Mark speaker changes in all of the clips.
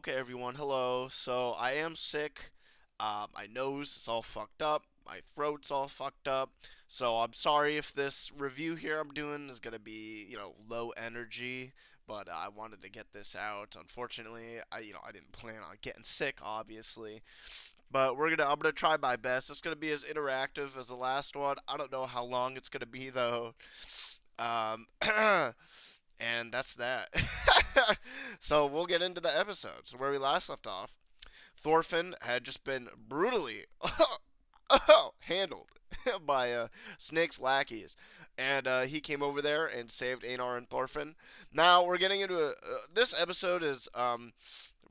Speaker 1: Okay, everyone, hello. So I am sick. My nose is all fucked up. My throat's all fucked up. So I'm sorry if this review here I'm doing is gonna be, low energy. But I wanted to get this out. Unfortunately, I didn't plan on getting sick, obviously. But I'm gonna try my best. It's gonna be as interactive as the last one. I don't know how long it's gonna be though. Um, and that's that. So we'll get into the episode. So where we last left off, Thorfinn had just been brutally handled by Snake's lackeys, and he came over there and saved Einar and Thorfinn. Now we're getting into this episode is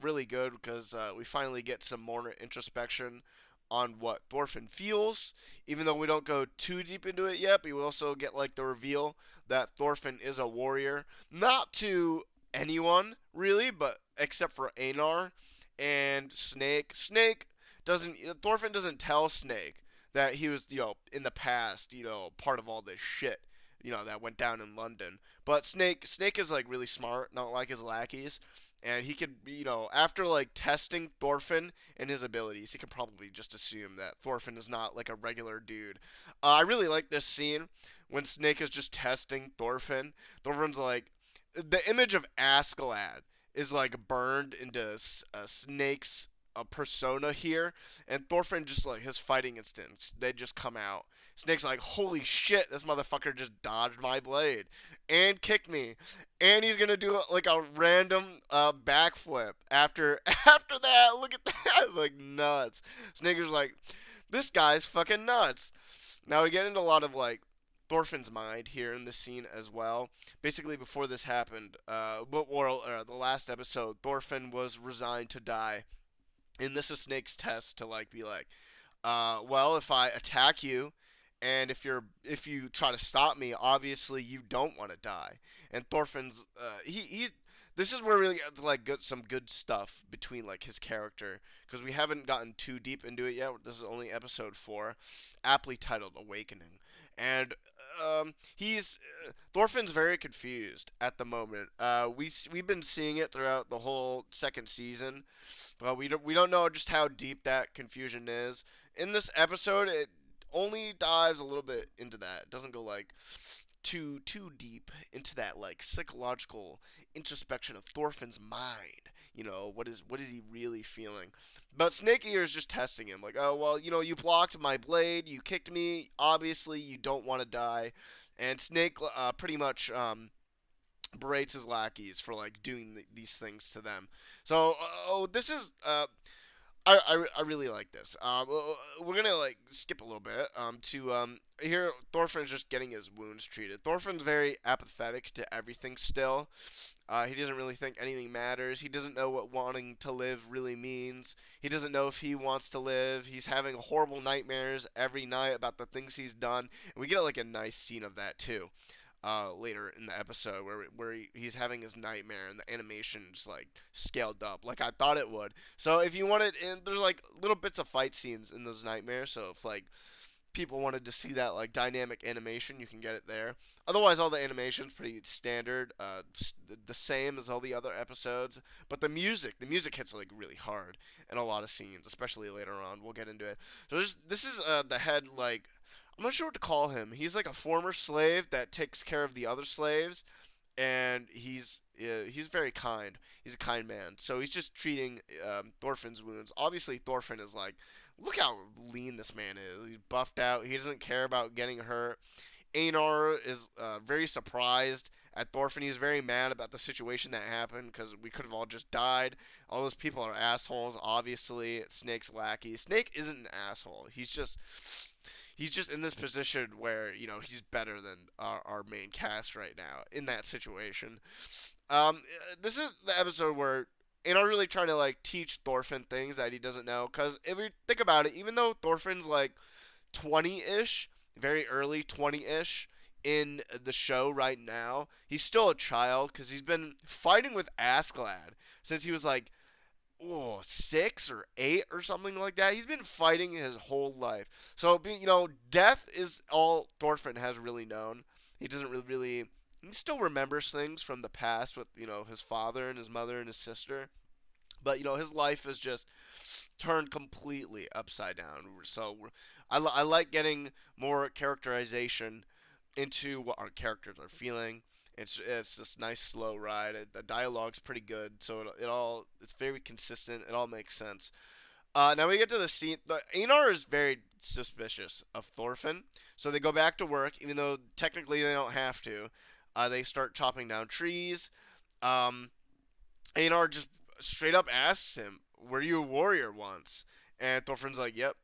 Speaker 1: really good because we finally get some more introspection on what Thorfinn feels, even though we don't go too deep into it yet. But we also get like the reveal that Thorfinn is a warrior, not to anyone really, but except for Einar and Snake. Thorfinn doesn't tell Snake that he was, in the past, part of all this shit, that went down in London. But Snake is like really smart, not like his lackeys. And he could, after like testing Thorfinn and his abilities, he can probably just assume that Thorfinn is not like a regular dude. I really like this scene when Snake is just testing Thorfinn. Thorfinn's like, the image of Askeladd is like burned into Snake's persona here, and Thorfinn just like his fighting instincts, they just come out. Snake's like, holy shit, this motherfucker just dodged my blade and kicked me, and he's gonna do like a random backflip after after that. Look at that, like nuts. Snake is like, this guy's fucking nuts. Now we get into a lot of like Thorfinn's mind here in this scene as well. Basically, before this happened, the last episode, Thorfinn was resigned to die, and this is Snake's test to like be like, well, if I attack you, and if you try to stop me, obviously you don't want to die. And Thorfinn's he this is where we really get like some good stuff between like his character, because we haven't gotten too deep into it yet. This is only episode 4, aptly titled Awakening, and he's Thorfinn's very confused at the moment. We've been seeing it throughout the whole second season, but we don't know just how deep that confusion is. In this episode, it only dives a little bit into that. It doesn't go like too deep into that like psychological introspection of Thorfinn's mind. What is he really feeling? But Snake Eater is just testing him, like, oh well, you blocked my blade, you kicked me. Obviously, you don't want to die, and Snake pretty much berates his lackeys for like doing these things to them. So, this is I really like this. We're gonna like skip a little bit to here. Thorfinn's just getting his wounds treated. Thorfinn's very apathetic to everything still. He doesn't really think anything matters. He doesn't know what wanting to live really means. He doesn't know if he wants to live. He's having horrible nightmares every night about the things he's done. And we get like a nice scene of that too later in the episode where he's having his nightmare and the animation just like scaled up like I thought it would. So if you wanted, and there's like little bits of fight scenes in those nightmares, so if like people wanted to see that like dynamic animation, you can get it there. Otherwise, all the animation's pretty standard, the same as all the other episodes. But the music hits like really hard in a lot of scenes, especially later on. We'll get into it. So this is the head, like, I'm not sure what to call him. He's like a former slave that takes care of the other slaves, and he's very kind. He's a kind man. So he's just treating Thorfinn's wounds. Obviously, Thorfinn is like, look how lean this man is. He's buffed out. He doesn't care about getting hurt. Einar is very surprised at Thorfinn. He's very mad about the situation that happened because we could have all just died. All those people are assholes. Obviously, Snake's lackey. Snake isn't an asshole. He's just in this position where he's better than our main cast right now in that situation. This is the episode where Einar really trying to like teach Thorfinn things that he doesn't know. Because if you think about it, even though Thorfinn's like 20-ish, very early 20-ish in the show right now, he's still a child because he's been fighting with Askeladd since he was like, 6 or 8 or something like that. He's been fighting his whole life. So, death is all Thorfinn has really known. He doesn't really. He still remembers things from the past with, his father and his mother and his sister. But his life is just turned completely upside down. So I like getting more characterization into what our characters are feeling. It's this nice slow ride. The dialogue's pretty good, so it's very consistent. It all makes sense. Now we get to the scene. Einar is very suspicious of Thorfinn, so they go back to work, even though technically they don't have to. They start chopping down trees. Um, Einar just straight up asks him, "Were you a warrior once?" And Thorfinn's like, "Yep."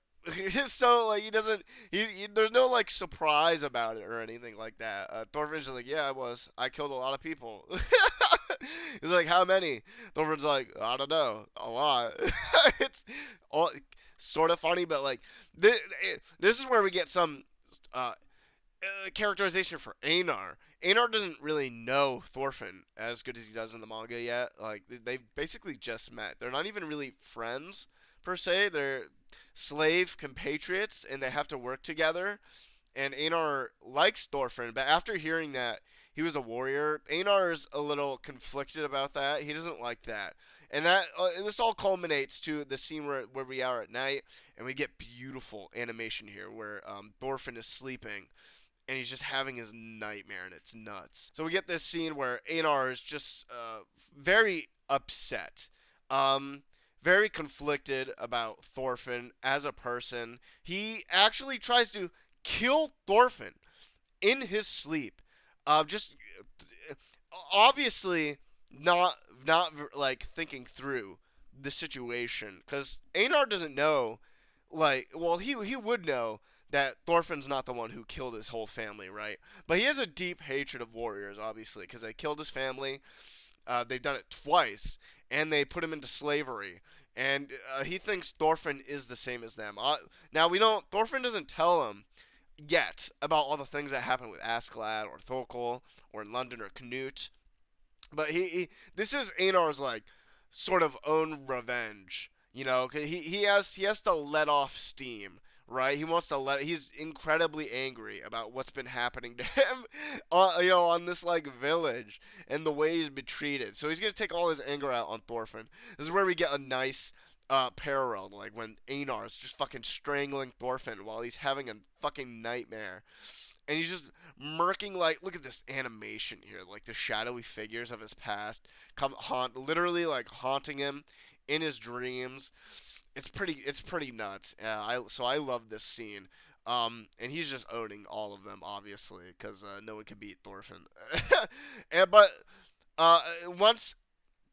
Speaker 1: So like he doesn't there's no like surprise about it or anything like that. Thorfinn's just like, "Yeah, I was. I killed a lot of people." He's like, "How many?" Thorfinn's like, "I don't know, a lot." It's all sort of funny, but like this is where we get some uh, characterization for Einar. Einar doesn't really know Thorfinn as good as he does in the manga yet. Like they've basically just met. They're not even really friends per se. They're slave compatriots, and they have to work together. And Einar likes Thorfinn, but after hearing that he was a warrior, Einar is a little conflicted about that. He doesn't like that. And this all culminates to the scene where we are at night, and we get beautiful animation here where Thorfinn is sleeping, and he's just having his nightmare, and it's nuts. So we get this scene where Einar is just very upset, um, very conflicted about Thorfinn as a person. He actually tries to kill Thorfinn in his sleep. Just obviously not like thinking through the situation, because Einar doesn't know. Like, well, he would know that Thorfinn's not the one who killed his whole family, right? But he has a deep hatred of warriors, obviously, because they killed his family. They've done it twice, and they put him into slavery. And he thinks Thorfinn is the same as them. Now we don't. Thorfinn doesn't tell him yet about all the things that happen with Askeladd or Thorkel or in London or Canute. But this is Einar's like sort of own revenge. 'Cause he has to let off steam, right? He's incredibly angry about what's been happening to him, on this like village and the way he's been treated. So he's gonna take all his anger out on Thorfinn. This is where we get a nice parallel, like when Einar's just fucking strangling Thorfinn while he's having a fucking nightmare, and he's just murking. Like, look at this animation here, like the shadowy figures of his past literally like haunting him in his dreams. It's pretty nuts. So I love this scene. And he's just owning all of them, obviously, because no one can beat Thorfinn. But once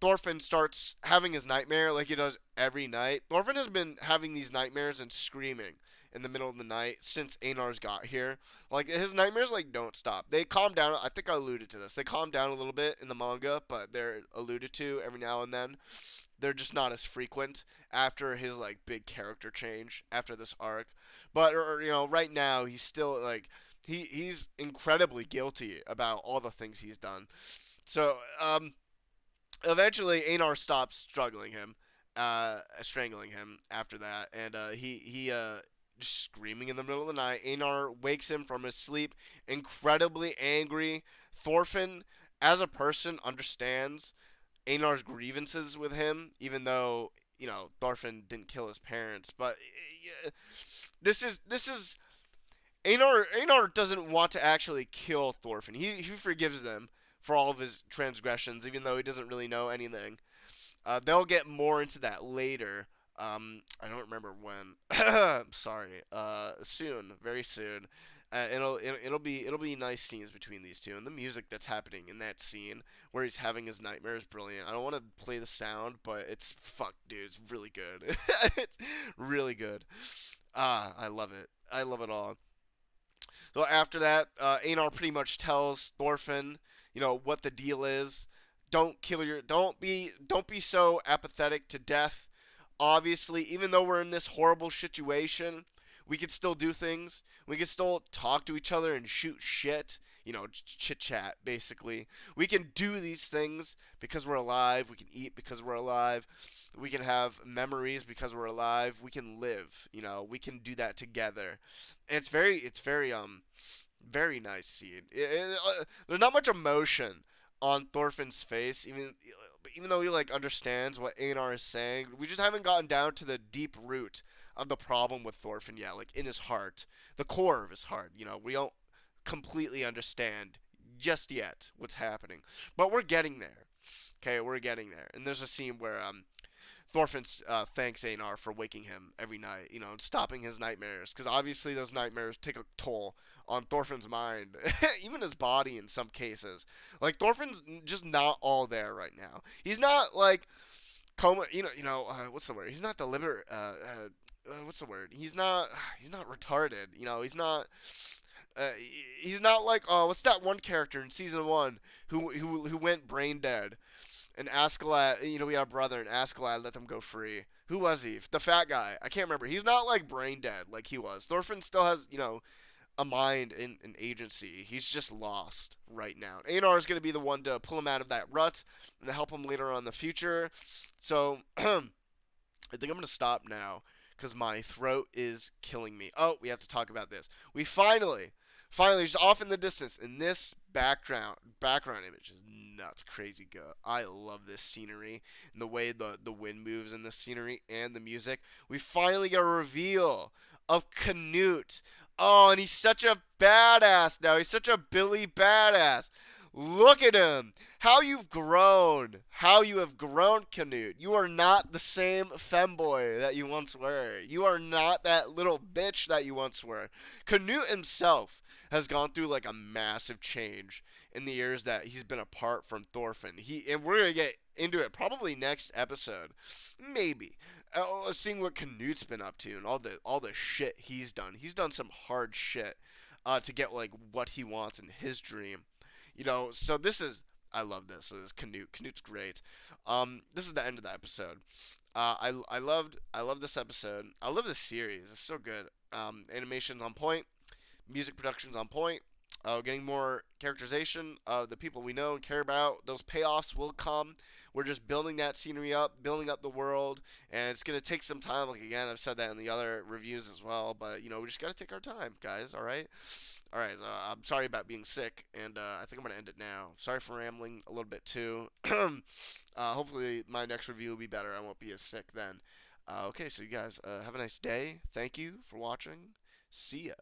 Speaker 1: Thorfinn starts having his nightmare like he does every night. Thorfinn has been having these nightmares and screaming in the middle of the night since Einar's got here. Like, his nightmares like don't stop. They calm down. I think I alluded to this. They calm down a little bit in the manga, but they're alluded to every now and then. They're just not as frequent after his like big character change after this arc. But right now he's still like he's incredibly guilty about all the things he's done. So eventually Einar stops strangling him after that, and he just screaming in the middle of the night. Einar wakes him from his sleep, incredibly angry. Thorfinn, as a person, understands Einar's grievances with him, even though Thorfinn didn't kill his parents. But this is Einar doesn't want to actually kill Thorfinn. He forgives them for all of his transgressions, even though he doesn't really know anything. They'll get more into that later. I don't remember when. Sorry. Soon, very soon. It'll be nice scenes between these two, and the music that's happening in that scene where he's having his nightmare is brilliant. I don't want to play the sound, but it's fuck, dude. It's really good. It's really good. I love it. I love it all. So after that, Einar pretty much tells Thorfinn, what the deal is. Don't be so apathetic to death. Obviously, even though we're in this horrible situation, we can still do things. We can still talk to each other and shoot shit. Chit chat, basically. We can do these things because we're alive. We can eat because we're alive. We can have memories because we're alive. We can live. We can do that together. And very nice scene. There's not much emotion on Thorfinn's face. Even even though he like understands what Einar is saying, we just haven't gotten down to the deep root of the problem with Thorfinn yet. Like in his heart, the core of his heart. We don't completely understand just yet what's happening, but we're getting there. Okay, we're getting there. And there's a scene where Thorfinn thanks Einar for waking him every night, and stopping his nightmares, because obviously those nightmares take a toll on Thorfinn's mind, even his body in some cases. Like Thorfinn's just not all there right now. He's not like coma, what's the word? He's not deliberate. What's the word? He's not. He's not retarded. Uh, he's not like what's that one character in season one who went brain dead, and Askeladd, we had a brother, and Askeladd let them go free. Who was he? The fat guy. I can't remember. He's not like brain dead like he was. Thorfinn still has a mind and an agency. He's just lost right now. Einar is going to be the one to pull him out of that rut and to help him later on in the future. So I think I'm going to stop now because my throat is killing me. Oh, we have to talk about this. We finally, just off in the distance, in this background image is nuts, crazy good. I love this scenery and the way the wind moves in the scenery and the music. We finally get a reveal of Canute. Oh, and he's such a badass now. He's such a Billy badass. Look at him. How you've grown. How you have grown, Canute. You are not the same femboy that you once were. You are not that little bitch that you once were. Canute himself has gone through like a massive change in the years that he's been apart from Thorfinn. And we're gonna get into it probably next episode, maybe. Seeing what Canute's been up to and all the shit he's done. He's done some hard shit to get like what he wants in his dream. So this is I love this. So this Canute. Canute's great. This is the end of the episode. I loved this episode. I love this series. It's so good. Animation's on point. Music production's on point. Getting more characterization of the people we know and care about. Those payoffs will come. We're just building that scenery up, building up the world, and it's gonna take some time. Like again, I've said that in the other reviews as well. But we just gotta take our time, guys. All right. I'm sorry about being sick, and I think I'm gonna end it now. Sorry for rambling a little bit too. Hopefully my next review will be better. I won't be as sick then. Okay, so you guys have a nice day. Thank you for watching. See ya.